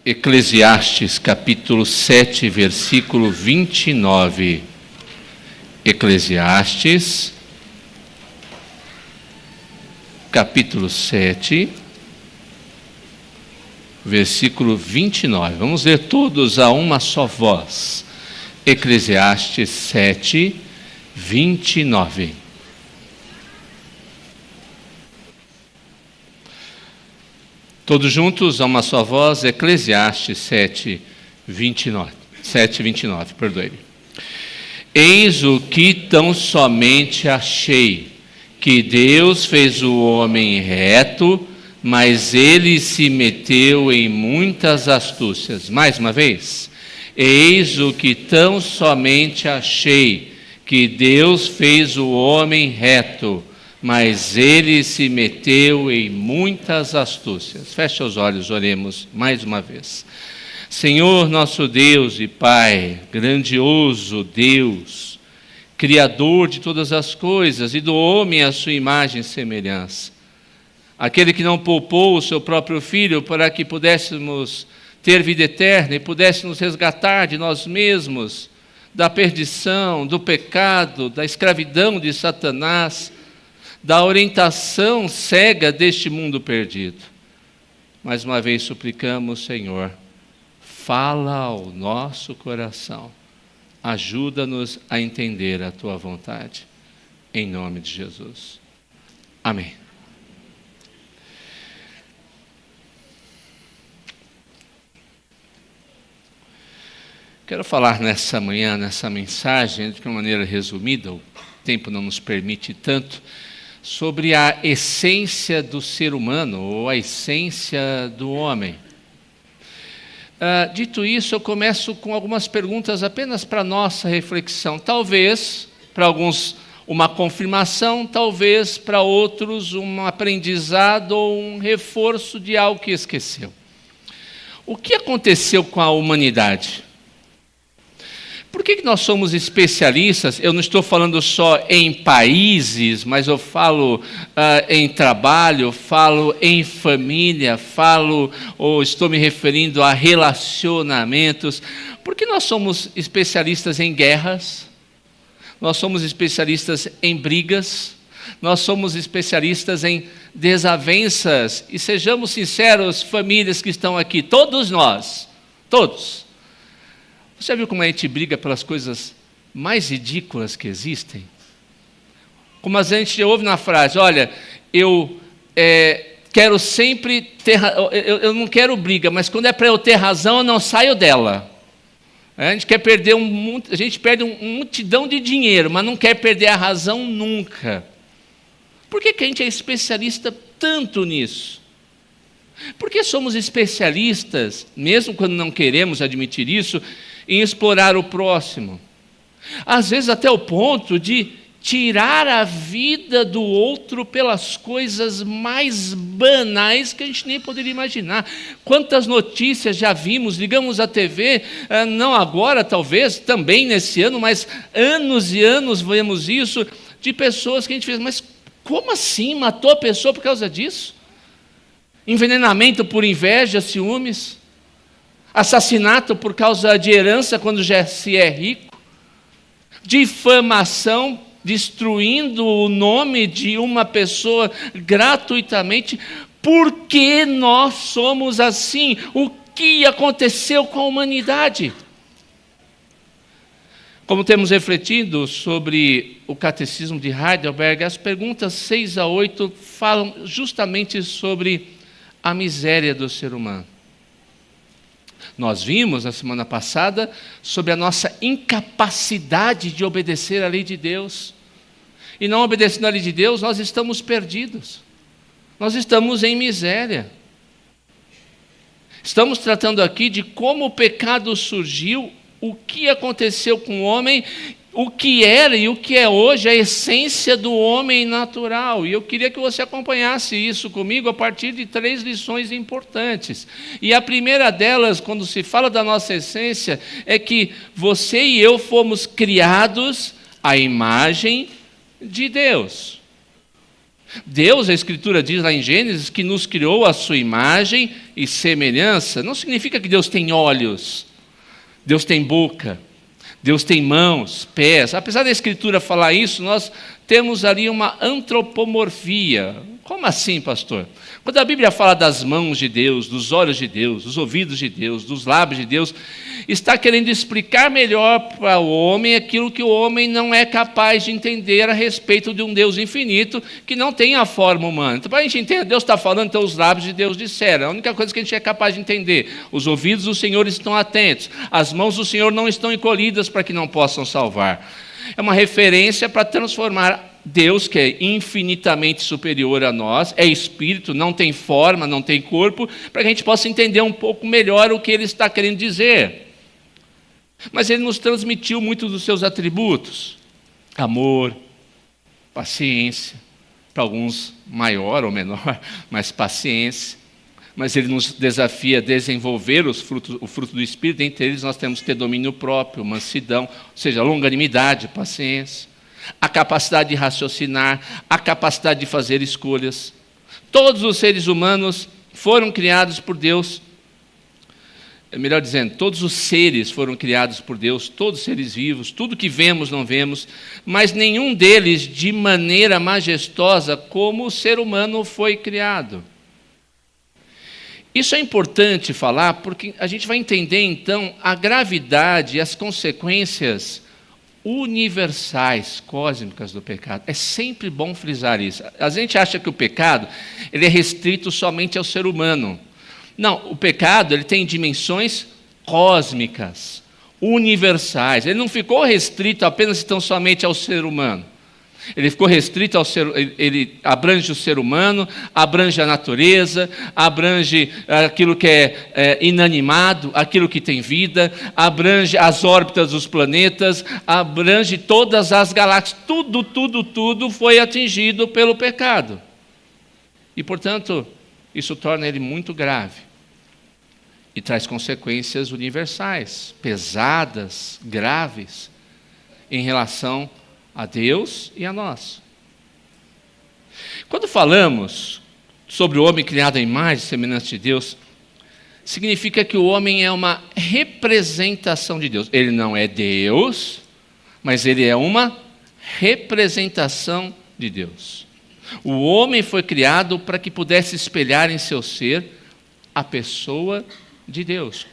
Eclesiastes, capítulo 7, versículo 29. Eclesiastes, capítulo 7, versículo 29. Vamos ler todos a uma só voz. Eclesiastes 7, 29. Todos juntos, a uma só voz, Eclesiastes 7, 29. 7, 29, perdoe-me. Eis o que tão somente achei, que Deus fez o homem reto, mas ele se meteu em muitas astúcias. Mais uma vez. Eis o que tão somente achei, que Deus fez o homem reto, mas ele se meteu em muitas astúcias. Feche os olhos, oremos mais uma vez. Senhor nosso Deus e Pai, grandioso Deus, Criador de todas as coisas e do homem à sua imagem e semelhança. Aquele que não poupou o seu próprio Filho para que pudéssemos ter vida eterna e pudéssemos resgatar de nós mesmos, da perdição, do pecado, da escravidão de Satanás, da orientação cega deste mundo perdido. Mais uma vez suplicamos, Senhor, fala ao nosso coração, ajuda-nos a entender a Tua vontade, em nome de Jesus. Amém. Quero falar nessa manhã, nessa mensagem, de uma maneira resumida, o tempo não nos permite tanto, sobre a essência do ser humano, ou a essência do homem. Dito isso, eu começo com algumas perguntas apenas para nossa reflexão. Talvez, para alguns, uma confirmação, talvez para outros, um aprendizado ou um reforço de algo que esqueceu. O que aconteceu com a humanidade? Por que nós somos especialistas? Eu não estou falando só em países, mas eu falo em trabalho, falo em família, estou me referindo a relacionamentos. Por que nós somos especialistas em guerras? Nós somos especialistas em brigas? Nós somos especialistas em desavenças? E sejamos sinceros, famílias que estão aqui, todos nós, todos. Você já viu como a gente briga pelas coisas mais ridículas que existem? Como a gente ouve na frase, olha, eu quero sempre ter, eu não quero briga, mas quando é para eu ter razão, eu não saio dela. A gente quer perder a gente perde uma multidão de dinheiro, mas não quer perder a razão nunca. Por que a gente é especialista tanto nisso? Por que somos especialistas, mesmo quando não queremos admitir isso, em explorar o próximo? Às vezes até o ponto de tirar a vida do outro pelas coisas mais banais que a gente nem poderia imaginar. Quantas notícias já vimos, ligamos a TV, não agora talvez, também nesse ano, mas anos e anos vemos isso, de pessoas que a gente fez, mas como assim matou a pessoa por causa disso? Envenenamento por inveja, ciúmes, assassinato por causa de herança quando já se é rico, difamação, destruindo o nome de uma pessoa gratuitamente. Por que nós somos assim? O que aconteceu com a humanidade? Como temos refletido sobre o Catecismo de Heidelberg, as perguntas 6 a 8 falam justamente sobre a miséria do ser humano. Nós vimos na semana passada sobre a nossa incapacidade de obedecer à lei de Deus. E não obedecendo à lei de Deus, nós estamos perdidos. Nós estamos em miséria. Estamos tratando aqui de como o pecado surgiu, o que aconteceu com o homem, o que era e o que é hoje a essência do homem natural. E eu queria que você acompanhasse isso comigo a partir de 3 lições importantes. E a primeira delas, quando se fala da nossa essência, é que você e eu fomos criados à imagem de Deus. Deus, a Escritura diz lá em Gênesis, que nos criou à sua imagem e semelhança. Não significa que Deus tem olhos, Deus tem boca, Deus tem mãos, pés. Apesar da Escritura falar isso, nós temos ali uma antropomorfia. Como assim, pastor? Quando a Bíblia fala das mãos de Deus, dos olhos de Deus, dos ouvidos de Deus, dos lábios de Deus, está querendo explicar melhor para o homem aquilo que o homem não é capaz de entender a respeito de um Deus infinito que não tem a forma humana. Então, para a gente entender, Deus está falando, então os lábios de Deus disseram. A única coisa que a gente é capaz de entender: os ouvidos do Senhor estão atentos, as mãos do Senhor não estão encolhidas para que não possam salvar. É uma referência para transformar Deus, que é infinitamente superior a nós, é espírito, não tem forma, não tem corpo, para que a gente possa entender um pouco melhor o que ele está querendo dizer. Mas ele nos transmitiu muitos dos seus atributos: amor, paciência, para alguns maior ou menor, mas paciência. Mas ele nos desafia a desenvolver o fruto do Espírito. Entre eles nós temos que ter domínio próprio, mansidão, ou seja, longanimidade, paciência, a capacidade de raciocinar, a capacidade de fazer escolhas. Todos os seres humanos foram criados por Deus. Melhor dizendo, todos os seres foram criados por Deus, todos os seres vivos, tudo que vemos, não vemos, mas nenhum deles de maneira majestosa como o ser humano foi criado. Isso é importante falar, porque a gente vai entender, então, a gravidade e as consequências universais, cósmicas do pecado. É sempre bom frisar isso. A gente acha que o pecado ele é restrito somente ao ser humano. Não, o pecado ele tem dimensões cósmicas, universais. Ele não ficou restrito apenas tão somente ao ser humano. Ele ficou restrito ao ser, ele abrange o ser humano, abrange a natureza, abrange aquilo que é inanimado, aquilo que tem vida, abrange as órbitas dos planetas, abrange todas as galáxias. Tudo foi atingido pelo pecado. E, portanto, isso torna ele muito grave e traz consequências universais, pesadas, graves, em relação a Deus e a nós. Quando falamos sobre o homem criado à imagem e semelhança de Deus, significa que o homem é uma representação de Deus. Ele não é Deus, mas ele é uma representação de Deus. O homem foi criado para que pudesse espelhar em seu ser a pessoa de Deus.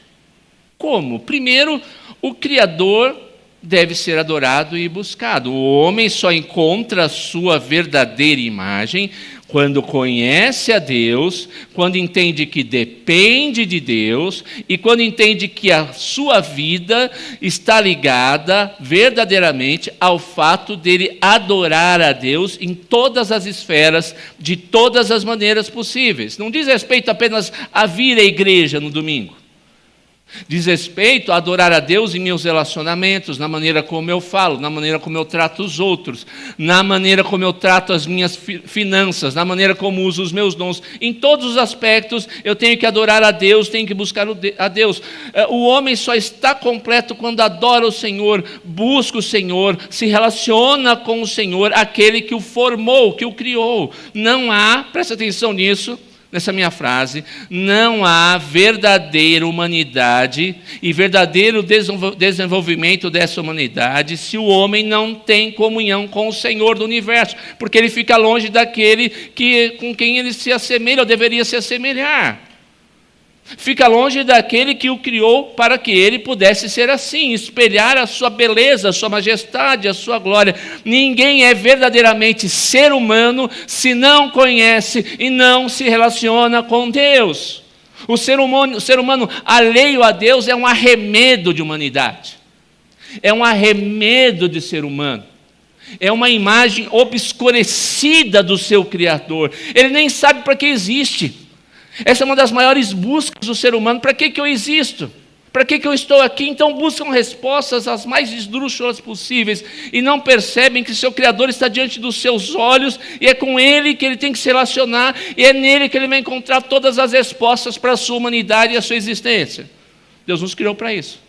Como? Primeiro, o Criador deve ser adorado e buscado. O homem só encontra a sua verdadeira imagem quando conhece a Deus, quando entende que depende de Deus e quando entende que a sua vida está ligada verdadeiramente ao fato dele adorar a Deus em todas as esferas, de todas as maneiras possíveis. Não diz respeito apenas a vir à igreja no domingo. Diz respeito a adorar a Deus em meus relacionamentos, na maneira como eu falo, na maneira como eu trato os outros, na maneira como eu trato as minhas finanças, na maneira como uso os meus dons. Em todos os aspectos eu tenho que adorar a Deus, tenho que buscar a Deus. O homem só está completo quando adora o Senhor, busca o Senhor, se relaciona com o Senhor, aquele que o formou, que o criou. Não há, presta atenção nisso, nessa minha frase, não há verdadeira humanidade e verdadeiro desenvolvimento dessa humanidade se o homem não tem comunhão com o Senhor do universo, porque ele fica longe daquele com quem ele se assemelha ou deveria se assemelhar. Fica longe daquele que o criou para que ele pudesse ser assim, espelhar a sua beleza, a sua majestade, a sua glória. Ninguém é verdadeiramente ser humano se não conhece e não se relaciona com Deus. O ser humano alheio a Deus é um arremedo de humanidade. É um arremedo de ser humano. É uma imagem obscurecida do seu Criador. Ele nem sabe para que existe. Essa é uma das maiores buscas do ser humano. Para que eu existo? Para que eu estou aqui? Então buscam respostas as mais esdrúxulas possíveis e não percebem que seu Criador está diante dos seus olhos e é com Ele que ele tem que se relacionar e é nele que ele vai encontrar todas as respostas para a sua humanidade e a sua existência. Deus nos criou para isso.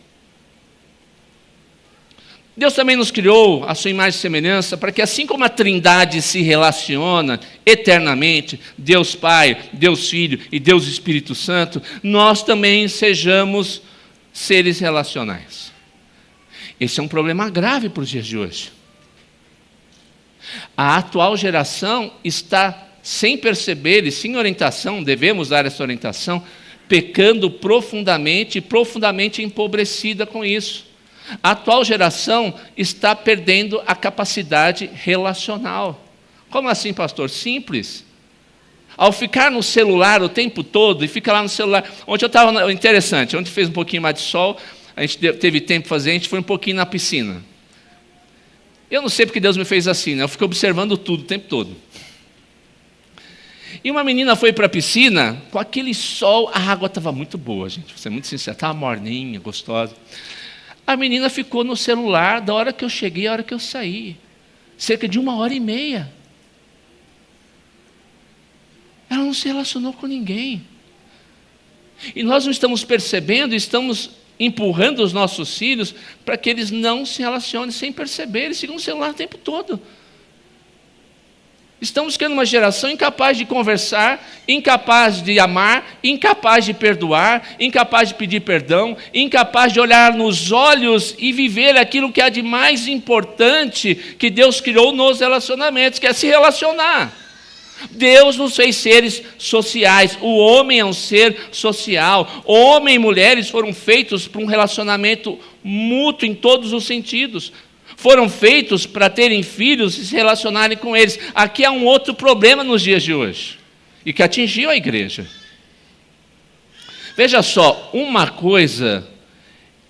Deus também nos criou a sua imagem e semelhança para que, assim como a Trindade se relaciona eternamente, Deus Pai, Deus Filho e Deus Espírito Santo, nós também sejamos seres relacionais. Esse é um problema grave para os dias de hoje. A atual geração está, sem perceber e sem orientação, devemos dar essa orientação, pecando profundamente e profundamente empobrecida com isso. A atual geração está perdendo a capacidade relacional. Como assim, pastor? Simples. Ao ficar no celular o tempo todo, e fica lá no celular. Ontem eu estava, interessante, ontem fez um pouquinho mais de sol, a gente teve tempo de fazer, a gente foi um pouquinho na piscina. Eu não sei porque Deus me fez assim, né? Eu fico observando tudo o tempo todo. E uma menina foi para a piscina, com aquele sol, a água estava muito boa, gente, vou ser muito sincero, estava morninha, gostosa. A menina ficou no celular da hora que eu cheguei à hora que eu saí. Cerca de 1h30. Ela não se relacionou com ninguém. E nós não estamos percebendo, estamos empurrando os nossos filhos para que eles não se relacionem sem perceber. Eles ficam no celular o tempo todo. Estamos criando uma geração incapaz de conversar, incapaz de amar, incapaz de perdoar, incapaz de pedir perdão, incapaz de olhar nos olhos e viver aquilo que há de mais importante que Deus criou nos relacionamentos, que é se relacionar. Deus nos fez seres sociais, o homem é um ser social, homem e mulheres foram feitos para um relacionamento mútuo em todos os sentidos. Foram feitos para terem filhos e se relacionarem com eles. Aqui há um outro problema nos dias de hoje, e que atingiu a igreja. Veja só, uma coisa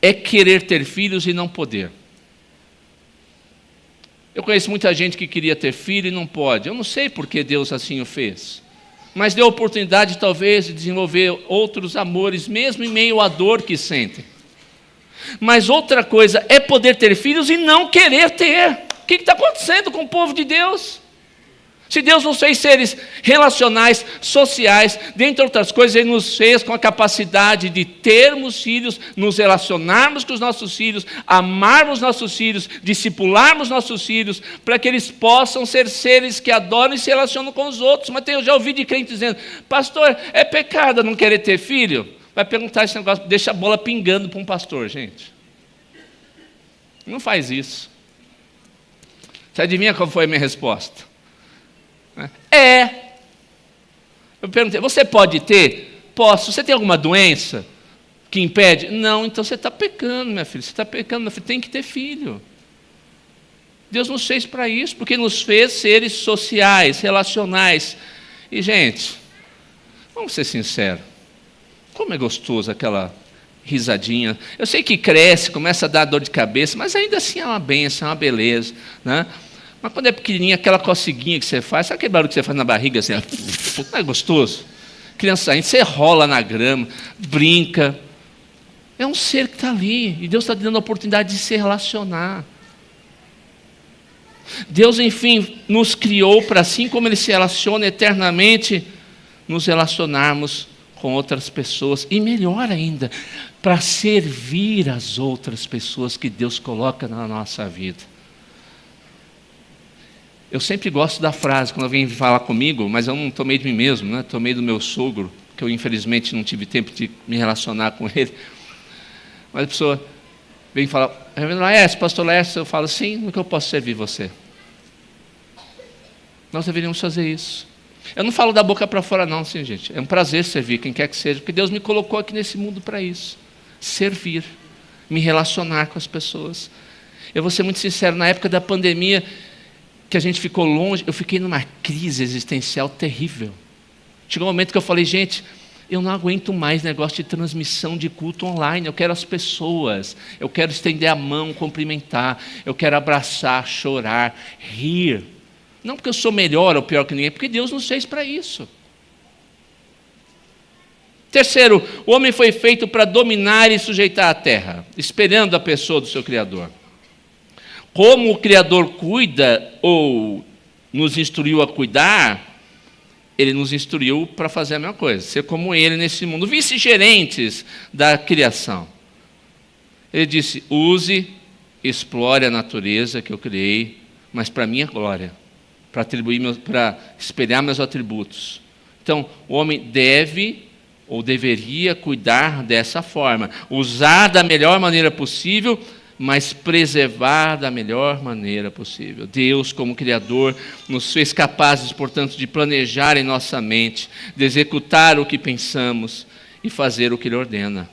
é querer ter filhos e não poder. Eu conheço muita gente que queria ter filho e não pode. Eu não sei por que Deus assim o fez, mas deu oportunidade talvez de desenvolver outros amores, mesmo em meio à dor que sentem. Mas outra coisa é poder ter filhos e não querer ter. O que está acontecendo com o povo de Deus? Se Deus nos fez seres relacionais, sociais, dentre outras coisas, Ele nos fez com a capacidade de termos filhos, nos relacionarmos com os nossos filhos, amarmos nossos filhos, discipularmos nossos filhos, para que eles possam ser seres que adoram e se relacionam com os outros. Mas eu já ouvi de crente dizendo, pastor, é pecado não querer ter filho? Vai perguntar esse negócio, deixa a bola pingando para um pastor, gente. Não faz isso. Você adivinha qual foi a minha resposta? Eu perguntei, você pode ter? Posso. Você tem alguma doença que impede? Não, então você está pecando, minha filha. Você está pecando, minha filha. Tem que ter filho. Deus nos fez para isso, porque nos fez seres sociais, relacionais. E, gente, vamos ser sinceros. Como é gostoso aquela risadinha. Eu sei que cresce, começa a dar dor de cabeça, mas ainda assim é uma bênção, é uma beleza, né? Mas quando é pequenininha, aquela coceguinha que você faz, sabe aquele barulho que você faz na barriga assim? Não é gostoso? Criança ainda, você rola na grama, brinca. É um ser que está ali, e Deus está dando a oportunidade de se relacionar. Deus, enfim, nos criou para, assim como Ele se relaciona eternamente, nos relacionarmos com outras pessoas, e melhor ainda, para servir as outras pessoas que Deus coloca na nossa vida. Eu sempre gosto da frase, quando alguém vem falar comigo, mas eu não tomei de mim mesmo, né? Tomei do meu sogro, que eu infelizmente não tive tempo de me relacionar com ele. Mas a pessoa vem falar, Laércio, pastor Laércio, eu falo, sim, no que eu posso servir você? Nós deveríamos fazer isso. Eu não falo da boca para fora não, sim, gente. É um prazer servir quem quer que seja, porque Deus me colocou aqui nesse mundo para isso. Servir, me relacionar com as pessoas. Eu vou ser muito sincero, na época da pandemia, que a gente ficou longe, eu fiquei numa crise existencial terrível. Chegou um momento que eu falei, gente, eu não aguento mais negócio de transmissão de culto online, eu quero as pessoas, eu quero estender a mão, cumprimentar, eu quero abraçar, chorar, rir. Não porque eu sou melhor ou pior que ninguém, porque Deus nos fez para isso. Terceiro, o homem foi feito para dominar e sujeitar a terra, esperando a pessoa do seu Criador. Como o Criador cuida ou nos instruiu a cuidar, Ele nos instruiu para fazer a mesma coisa, ser como Ele nesse mundo, vice-gerentes da criação. Ele disse, use, explore a natureza que eu criei, mas para minha glória, para espelhar meus atributos. Então, o homem deve ou deveria cuidar dessa forma, usar da melhor maneira possível, mas preservar da melhor maneira possível. Deus, como Criador, nos fez capazes, portanto, de planejar em nossa mente, de executar o que pensamos e fazer o que Ele ordena.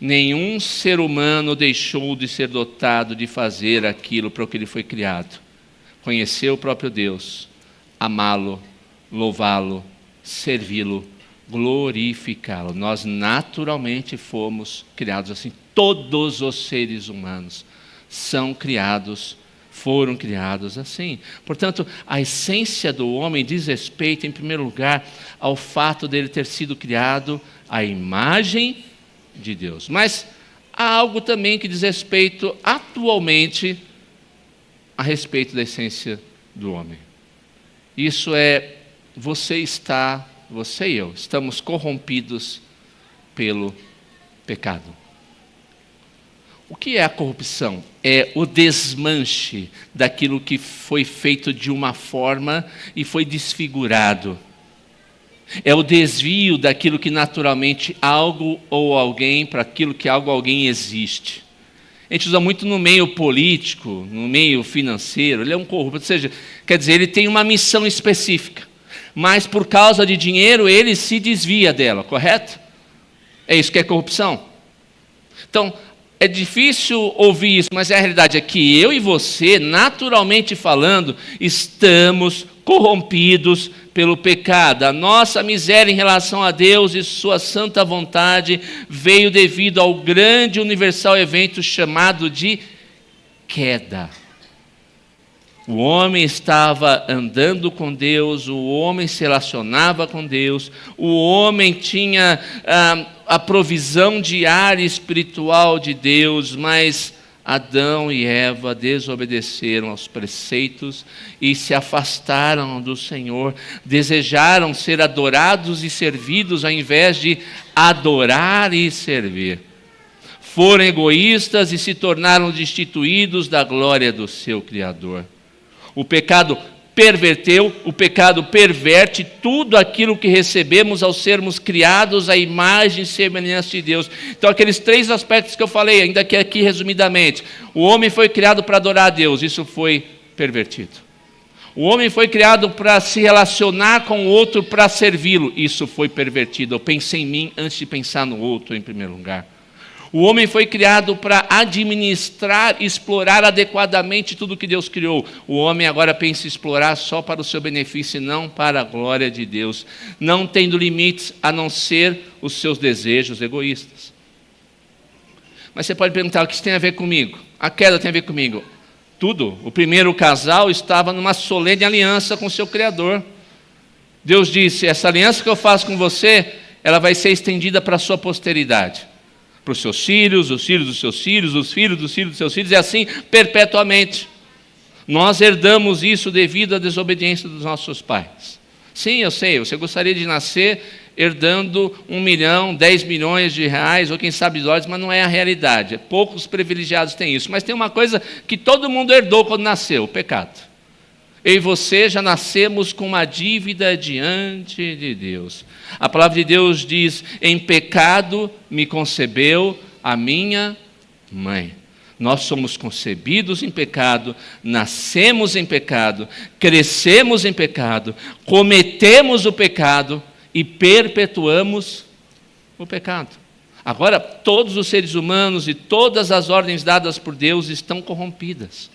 Nenhum ser humano deixou de ser dotado de fazer aquilo para o que ele foi criado. Conhecer o próprio Deus, amá-lo, louvá-lo, servi-lo, glorificá-lo. Nós naturalmente fomos criados assim. Todos os seres humanos foram criados assim. Portanto, a essência do homem diz respeito, em primeiro lugar, ao fato dele ter sido criado à imagem de Deus. Mas há algo também que diz respeito atualmente a respeito da essência do homem. Isso é, você e eu, estamos corrompidos pelo pecado. O que é a corrupção? É o desmanche daquilo que foi feito de uma forma e foi desfigurado. É o desvio daquilo que naturalmente algo ou alguém, para aquilo que algo ou alguém existe. A gente usa muito no meio político, no meio financeiro, ele é um corrupto, ou seja, quer dizer, ele tem uma missão específica, mas por causa de dinheiro ele se desvia dela, correto? É isso que é corrupção. Então, é difícil ouvir isso, mas a realidade é que eu e você, naturalmente falando, estamos corrompidos pelo pecado. A nossa miséria em relação a Deus e sua santa vontade veio devido ao grande universal evento chamado de queda. O homem estava andando com Deus, o homem se relacionava com Deus, o homem tinha a provisão diária espiritual de Deus, mas Adão e Eva desobedeceram aos preceitos e se afastaram do Senhor, desejaram ser adorados e servidos ao invés de adorar e servir. Foram egoístas e se tornaram destituídos da glória do seu Criador. O pecado perverteu, o pecado perverte tudo aquilo que recebemos ao sermos criados à imagem e semelhança de Deus. Então, aqueles 3 aspectos que eu falei, ainda que aqui resumidamente. O homem foi criado para adorar a Deus, isso foi pervertido. O homem foi criado para se relacionar com o outro, para servi-lo, isso foi pervertido. Eu pensei em mim antes de pensar no outro em primeiro lugar. O homem foi criado para administrar e explorar adequadamente tudo que Deus criou. O homem agora pensa em explorar só para o seu benefício e não para a glória de Deus, não tendo limites a não ser os seus desejos egoístas. Mas você pode perguntar, o que isso tem a ver comigo? A queda tem a ver comigo? Tudo. O primeiro casal estava numa solene aliança com o seu Criador. Deus disse, essa aliança que eu faço com você, ela vai ser estendida para a sua posteridade. Para os seus filhos, os filhos dos seus filhos, os filhos dos filhos dos seus filhos, e assim perpetuamente. Nós herdamos isso devido à desobediência dos nossos pais. Sim, eu sei, você gostaria de nascer herdando 1 milhão, 10 milhões de reais, ou quem sabe dólares, mas não é a realidade. Poucos privilegiados têm isso. Mas tem uma coisa que todo mundo herdou quando nasceu, o pecado. Eu e você já nascemos com uma dívida diante de Deus. A palavra de Deus diz, em pecado me concebeu a minha mãe. Nós somos concebidos em pecado, nascemos em pecado, crescemos em pecado, cometemos o pecado e perpetuamos o pecado. Agora, todos os seres humanos e todas as ordens dadas por Deus estão corrompidas.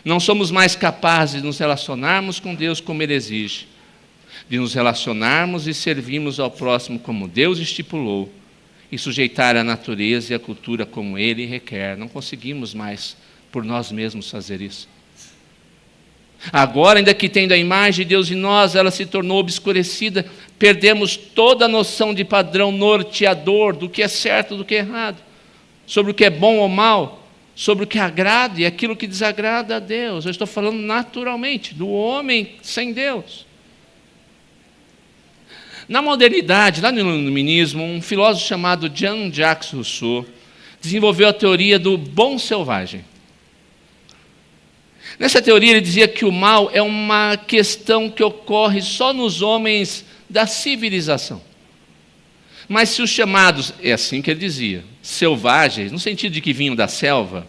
Não somos mais capazes de nos relacionarmos com Deus como Ele exige, de nos relacionarmos e servirmos ao próximo como Deus estipulou, e sujeitar a natureza e a cultura como Ele requer. Não conseguimos mais por nós mesmos fazer isso. Agora, ainda que tendo a imagem de Deus em nós, ela se tornou obscurecida, perdemos toda a noção de padrão norteador do que é certo e do que é errado, sobre o que é bom ou mal, sobre o que agrada e aquilo que desagrada a Deus. Eu estou falando naturalmente do homem sem Deus. Na modernidade, lá no iluminismo, um filósofo chamado Jean-Jacques Rousseau desenvolveu a teoria do bom selvagem. Nessa teoria ele dizia que o mal é uma questão que ocorre só nos homens da civilização. Mas se os chamados, é assim que ele dizia, selvagens, no sentido de que vinham da selva,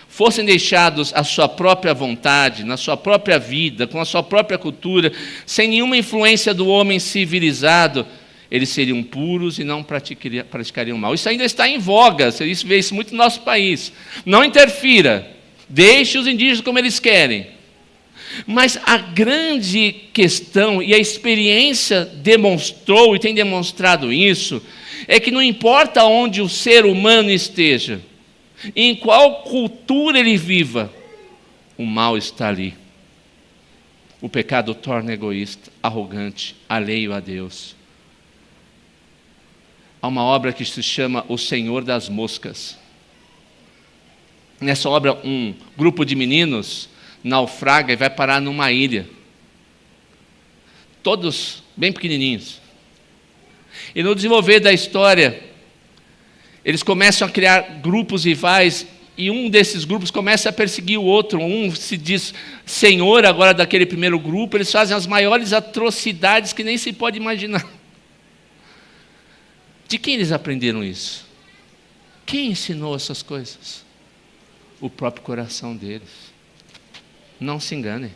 fossem deixados à sua própria vontade, na sua própria vida, com a sua própria cultura, sem nenhuma influência do homem civilizado, eles seriam puros e não praticariam mal. Isso ainda está em voga, você vê isso muito no nosso país. Não interfira, deixe os indígenas como eles querem. Mas a grande questão, e a experiência demonstrou e tem demonstrado isso, é que não importa onde o ser humano esteja, em qual cultura ele viva, o mal está ali. O pecado torna egoísta, arrogante, alheio a Deus. Há uma obra que se chama O Senhor das Moscas. Nessa obra, um grupo de meninos naufraga e vai parar numa ilha. Todos bem pequenininhos. E no desenvolver da história, eles começam a criar grupos rivais e um desses grupos começa a perseguir o outro. Um se diz senhor agora daquele primeiro grupo. Eles fazem as maiores atrocidades que nem se pode imaginar. De quem eles aprenderam isso? Quem ensinou essas coisas? O próprio coração deles. Não se enganem.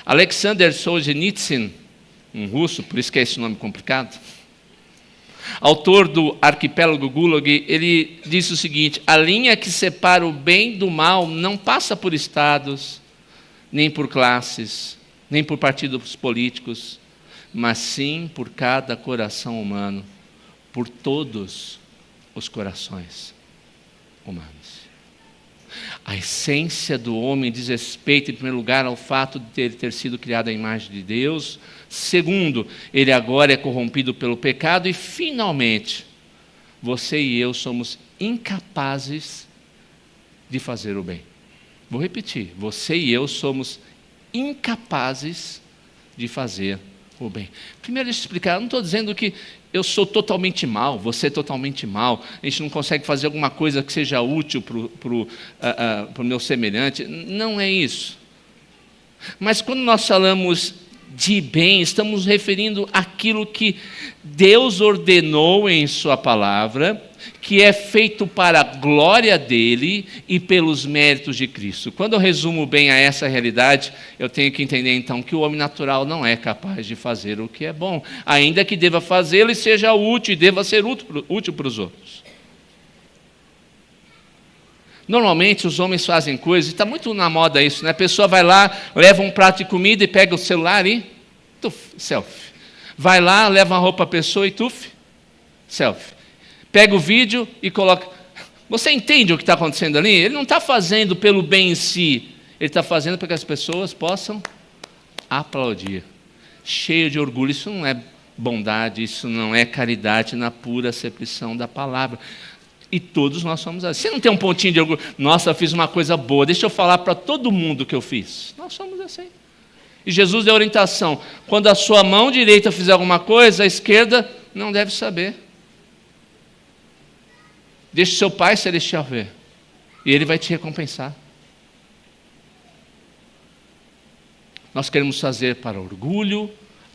Alexander Solzhenitsyn, um russo, por isso que é esse nome complicado, autor do Arquipélago Gulag, ele disse o seguinte: a linha que separa o bem do mal não passa por estados, nem por classes, nem por partidos políticos, mas sim por cada coração humano, por todos os corações humanos. A essência do homem diz respeito, em primeiro lugar, ao fato de ele ter sido criado à imagem de Deus. Segundo, ele agora é corrompido pelo pecado. E, finalmente, você e eu somos incapazes de fazer o bem. Vou repetir, você e eu somos incapazes de fazer o bem. Primeiro, deixa eu explicar, eu não estou dizendo que eu sou totalmente mal, você é totalmente mal, a gente não consegue fazer alguma coisa que seja útil para o meu semelhante. Não é isso. Mas quando nós falamos de bem, estamos referindo àquilo que Deus ordenou em sua palavra, que é feito para a glória dele e pelos méritos de Cristo. Quando eu resumo bem a essa realidade, eu tenho que entender então que o homem natural não é capaz de fazer o que é bom, ainda que deva fazê-lo e seja útil, e deva ser útil para os outros. Normalmente os homens fazem coisas, e está muito na moda isso, né? A pessoa vai lá, leva um prato de comida e pega o celular e selfie. Vai lá, leva uma roupa para a pessoa e selfie. Pega o vídeo e coloca. Você entende o que está acontecendo ali? Ele não está fazendo pelo bem em si, ele está fazendo para que as pessoas possam aplaudir. Cheio de orgulho. Isso não é bondade, isso não é caridade na pura acepção da palavra. E todos nós somos assim. Você não tem um pontinho de orgulho? Nossa, eu fiz uma coisa boa, deixa eu falar para todo mundo o que eu fiz. Nós somos assim. E Jesus deu orientação: quando a sua mão direita fizer alguma coisa, a esquerda não deve saber. Deixe seu Pai Celestial ver, e Ele vai te recompensar. Nós queremos fazer para orgulho,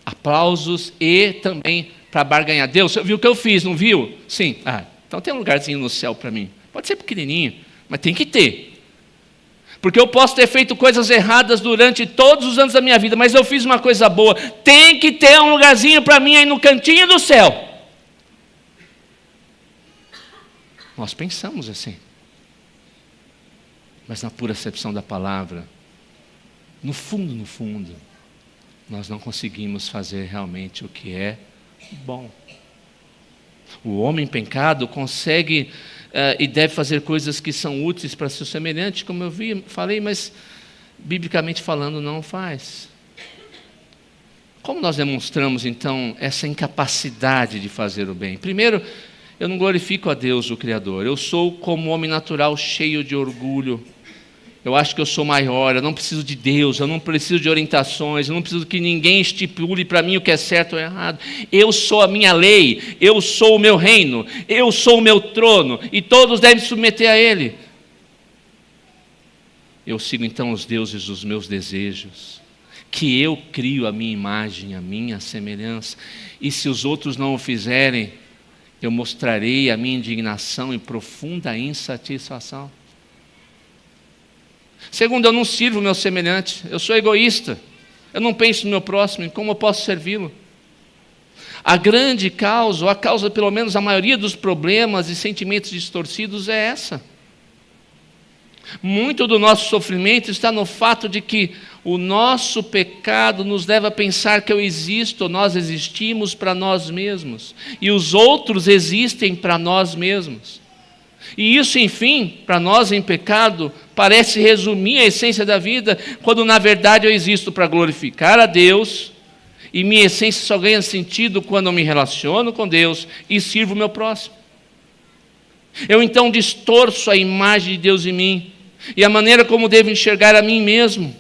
aplausos e também para barganhar. Deus, você viu o que eu fiz, não viu? Sim. Então tem um lugarzinho no céu para mim. Pode ser pequenininho, mas tem que ter. Porque eu posso ter feito coisas erradas durante todos os anos da minha vida, mas eu fiz uma coisa boa. Tem que ter um lugarzinho para mim aí no cantinho do céu. Nós pensamos assim. Mas na pura acepção da palavra, no fundo, nós não conseguimos fazer realmente o que é bom. O homem em pecado consegue e deve fazer coisas que são úteis para seu semelhante, como eu falei, mas biblicamente falando não faz. Como nós demonstramos então essa incapacidade de fazer o bem? Primeiro, eu não glorifico a Deus, o Criador. Eu sou como homem natural, cheio de orgulho. Eu acho que eu sou maior, eu não preciso de Deus, eu não preciso de orientações, eu não preciso que ninguém estipule para mim o que é certo ou errado. Eu sou a minha lei, eu sou o meu reino, eu sou o meu trono, e todos devem se submeter a Ele. eu sigo então os deuses dos meus desejos, que eu crio a minha imagem, a minha semelhança, e se os outros não o fizerem, eu mostrarei a minha indignação e profunda insatisfação. Segundo, eu não sirvo o meu semelhante, eu sou egoísta, eu não penso no meu próximo, em como eu posso servi-lo. A grande causa, ou a causa pelo menos a maioria dos problemas e sentimentos distorcidos é essa. Muito do nosso sofrimento está no fato de que o nosso pecado nos leva a pensar que eu existo, nós existimos para nós mesmos, e os outros existem para nós mesmos. E isso, enfim, para nós em pecado, parece resumir a essência da vida, quando na verdade eu existo para glorificar a Deus, e minha essência só ganha sentido quando eu me relaciono com Deus e sirvo o meu próximo. Eu então distorço a imagem de Deus em mim, e a maneira como devo enxergar a mim mesmo.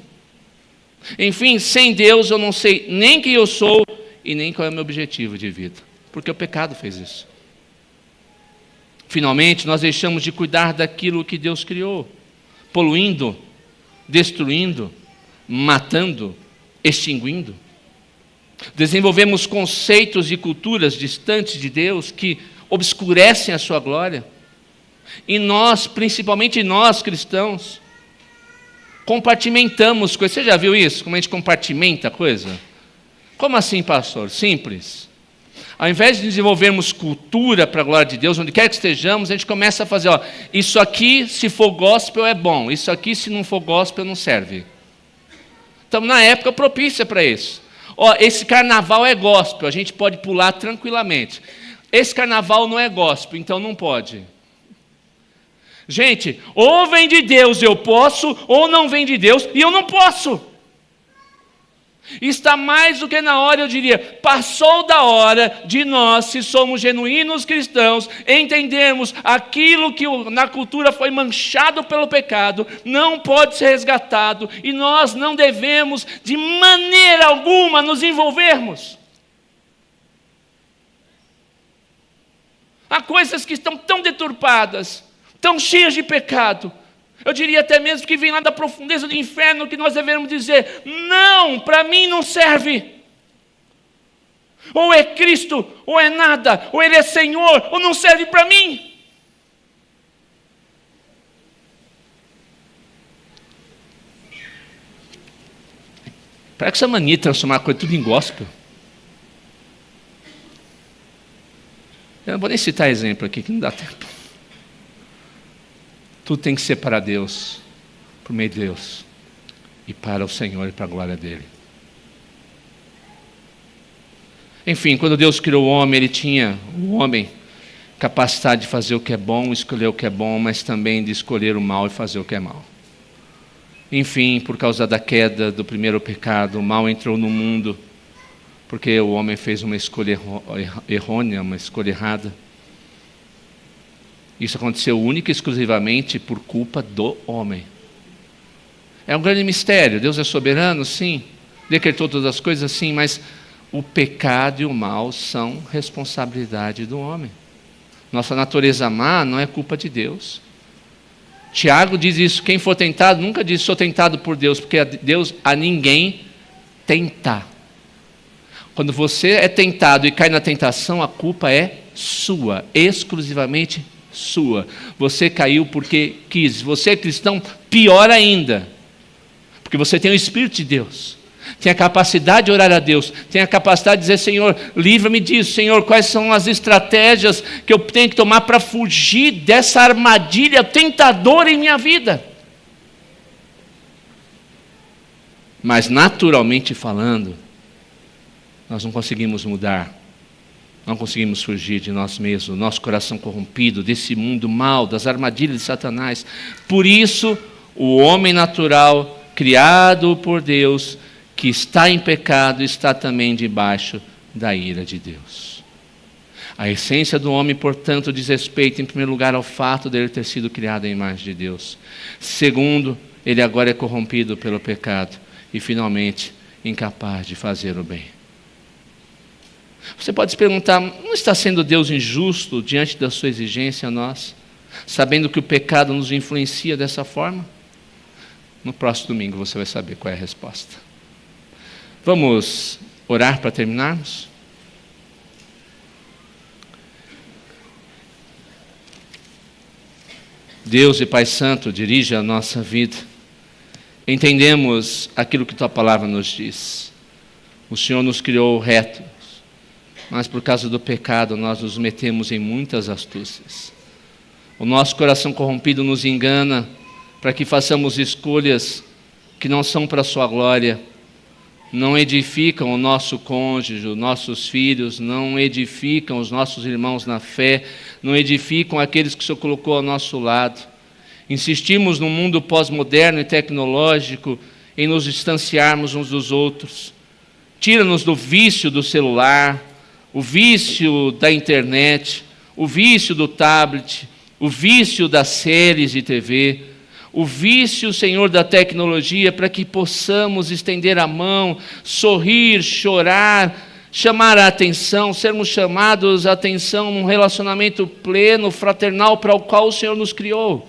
Enfim, sem Deus eu não sei nem quem eu sou e nem qual é o meu objetivo de vida, porque o pecado fez isso. Finalmente, nós deixamos de cuidar daquilo que Deus criou, poluindo, destruindo, matando, extinguindo. Desenvolvemos conceitos e culturas distantes de Deus que obscurecem a sua glória. E nós, principalmente nós cristãos, compartimentamos coisas. Você já viu isso? Como a gente compartimenta a coisa? Como assim, pastor? Simples. Ao invés de desenvolvermos cultura para a glória de Deus, onde quer que estejamos, a gente começa a fazer, isso aqui, se for gospel, é bom. Isso aqui, se não for gospel, não serve. Estamos na época propícia para isso. Esse carnaval é gospel, a gente pode pular tranquilamente. Esse carnaval não é gospel, então não pode. Gente, ou vem de Deus eu posso, ou não vem de Deus e eu não posso. Está mais do que na hora, eu diria, passou da hora de nós, se somos genuínos cristãos, entendermos aquilo que na cultura foi manchado pelo pecado, não pode ser resgatado, e nós não devemos de maneira alguma nos envolvermos. Há coisas que estão tão deturpadas, tão cheias de pecado, eu diria até mesmo que vem lá da profundeza do inferno, que nós devemos dizer, não, para mim não serve. Ou é Cristo, ou é nada, ou Ele é Senhor, ou não serve para mim. Para que essa mania de transformar a coisa tudo em gospel? Eu não vou nem citar exemplo aqui, que não dá tempo. Tudo tem que ser para Deus, por meio de Deus, e para o Senhor e para a glória dEle. Enfim, quando Deus criou o homem, Ele tinha, o homem, capacidade de fazer o que é bom, escolher o que é bom, mas também de escolher o mal e fazer o que é mal. Enfim, por causa da queda do primeiro pecado, o mal entrou no mundo, porque o homem fez uma escolha errônea, uma escolha errada. Isso aconteceu única e exclusivamente por culpa do homem. É um grande mistério. Deus é soberano, sim. Decretou todas as coisas, sim. Mas o pecado e o mal são responsabilidade do homem. Nossa natureza má não é culpa de Deus. Tiago diz isso. Quem for tentado, nunca diz sou tentado por Deus, porque Deus a ninguém tenta. Quando você é tentado e cai na tentação, a culpa é sua, exclusivamente sua. Você caiu porque quis. Você é cristão, pior ainda, porque você tem o Espírito de Deus, tem a capacidade de orar a Deus, tem a capacidade de dizer, Senhor, livra-me disso. Senhor, quais são as estratégias que eu tenho que tomar para fugir dessa armadilha tentadora em minha vida? Mas naturalmente falando, nós não conseguimos mudar. Não conseguimos fugir de nós mesmos, nosso coração corrompido, desse mundo mal, das armadilhas de Satanás. Por isso, o homem natural, criado por Deus, que está em pecado, está também debaixo da ira de Deus. A essência do homem, portanto, diz respeito, em primeiro lugar, ao fato de ele ter sido criado à imagem de Deus. Segundo, ele agora é corrompido pelo pecado. E, finalmente, incapaz de fazer o bem. Você pode se perguntar, não está sendo Deus injusto diante da sua exigência a nós, sabendo que o pecado nos influencia dessa forma? No próximo domingo você vai saber qual é a resposta. Vamos orar para terminarmos? Deus e Pai Santo, dirige a nossa vida. Entendemos aquilo que Tua palavra nos diz. O Senhor nos criou retos, mas por causa do pecado nós nos metemos em muitas astúcias. O nosso coração corrompido nos engana para que façamos escolhas que não são para a Sua glória, não edificam o nosso cônjuge, os nossos filhos, não edificam os nossos irmãos na fé, não edificam aqueles que o Senhor colocou ao nosso lado. Insistimos num mundo pós-moderno e tecnológico em nos distanciarmos uns dos outros. Tira-nos do vício do celular, o vício da internet, o vício do tablet, o vício das séries de TV, o vício, Senhor, da tecnologia, para que possamos estender a mão, sorrir, chorar, chamar a atenção, sermos chamados a atenção num relacionamento pleno, fraternal, para o qual o Senhor nos criou.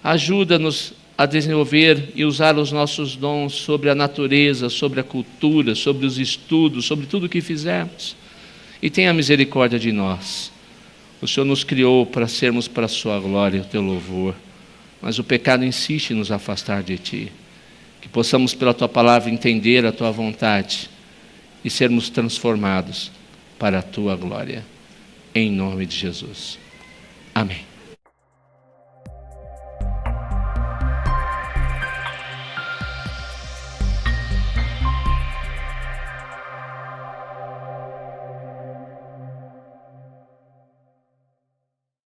Ajuda-nos a desenvolver e usar os nossos dons sobre a natureza, sobre a cultura, sobre os estudos, sobre tudo o que fizermos. E tenha misericórdia de nós. O Senhor nos criou para sermos para a Sua glória, o Teu louvor. Mas o pecado insiste em nos afastar de Ti. Que possamos, pela Tua palavra, entender a Tua vontade e sermos transformados para a Tua glória. Em nome de Jesus. Amém.